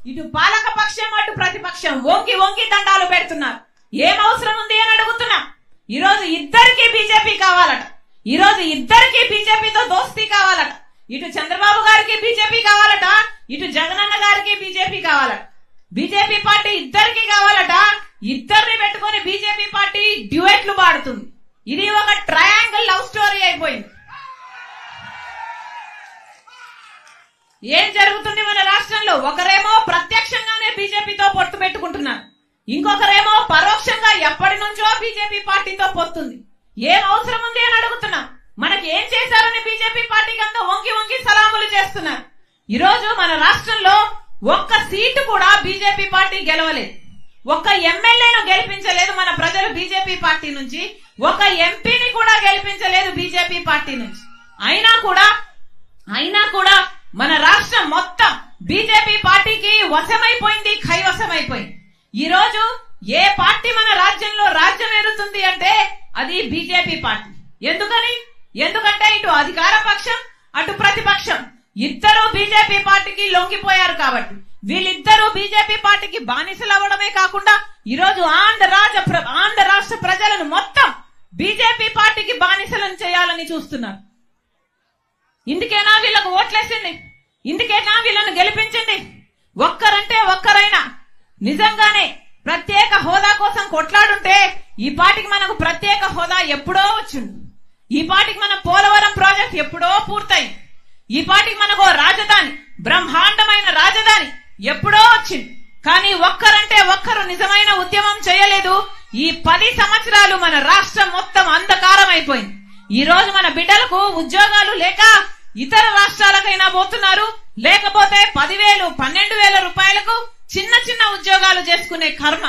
ఇటు పాలక పక్షం అటు ప్రతిపక్షం వంగి వంగి దండాలు పెడుతున్నారు. ఏం అవసరం ఉంది అని అడుగుతున్నా. ఈరోజు ఇద్దరికి బీజేపీ కావాలట. ఈరోజు ఇద్దరికి బీజేపీతో దోస్తీ కావాలట. ఇటు చంద్రబాబు గారికి బీజేపీ కావాలట, ఇటు జగనన్న గారికి బీజేపీ కావాలట. బీజేపీ పార్టీ ఇద్దరికి కావాలట. ఇద్దరిని పెట్టుకుని బీజేపీ పార్టీ డ్యూయెట్లు పాడుతుంది. ఇది ఒక ట్రయాంగిల్ లవ్ స్టోరీ అయిపోయింది. ఏం జరుగుతుంది మన రాష్ట్రంలో? ఒకరేమో ప్రత్యక్షంగానే బీజేపీతో పొత్తు పెట్టుకుంటున్నారు, ఇంకొకరేమో పరోక్షంగా ఎప్పటి నుంచో బీజేపీ పార్టీతో పొత్తుంది. ఏం అవసరం ఉంది అని అడుగుతున్నా. మనకి ఏం చేశారని బీజేపీ పార్టీకి అంతా వంగి వంగి సలాములు చేస్తున్నారు. ఈ రోజు మన రాష్ట్రంలో ఒక్క సీటు కూడా బీజేపీ పార్టీ గెలవలేదు. ఒక్క ఎమ్మెల్యేను గెలిపించలేదు మన ప్రజలు బీజేపీ పార్టీ నుంచి. ఒక ఎంపీని కూడా గెలిపించలేదు బీజేపీ పార్టీ నుంచి. అయినా కూడా మన రాష్ట్రం మొత్తం బీజేపీ పార్టీకి వశమైపోయింది, కైవశమైపోయింది. ఈ రోజు ఏ పార్టీ మన రాజ్యంలో రాజ్యం ఏరుతుంది అంటే అది బీజేపీ పార్టీ. ఎందుకంటే ఇటు అధికార పక్షం అటు ప్రతిపక్షం ఇద్దరు బీజేపీ పార్టీకి లొంగిపోయారు. కాబట్టి వీళ్ళిద్దరూ బీజేపీ పార్టీకి బానిసలు అవ్వడమే కాకుండా ఈరోజు ఆంధ్ర రాష్ట్ర ప్రజలను మొత్తం బీజేపీ పార్టీకి బానిసలను చేయాలని చూస్తున్నారు. ఇందుకేనా వీళ్ళకు ఓట్లేసింది? ఇందుకేనా వీళ్ళను గెలిపించింది? ఒక్కరంటే ఒక్కరైనా నిజంగానే ప్రత్యేక హోదా కోసం కొట్లాడుంటే ఈ పార్టీకి మనకు ప్రత్యేక హోదా ఎప్పుడో వచ్చింది. ఈ పార్టీకి మన పోలవరం ప్రాజెక్ట్ ఎప్పుడో పూర్తయింది. ఈ పార్టీకి మనకు రాజధాని, బ్రహ్మాండమైన రాజధాని ఎప్పుడో వచ్చింది. కానీ ఒక్కరంటే ఒక్కరు నిజమైన ఉద్యమం చేయలేదు. ఈ 10 సంవత్సరాలు మన రాష్ట్రం మొత్తం అంధకారం అయిపోయింది. ఈ రోజు మన బిడ్డలకు ఉద్యోగాలు లేక ఇతర రాష్ట్రాలకైనా పోతున్నారు, లేకపోతే 10,000 12,000 రూపాయలకు చిన్న చిన్న ఉద్యోగాలు చేసుకునే కర్మ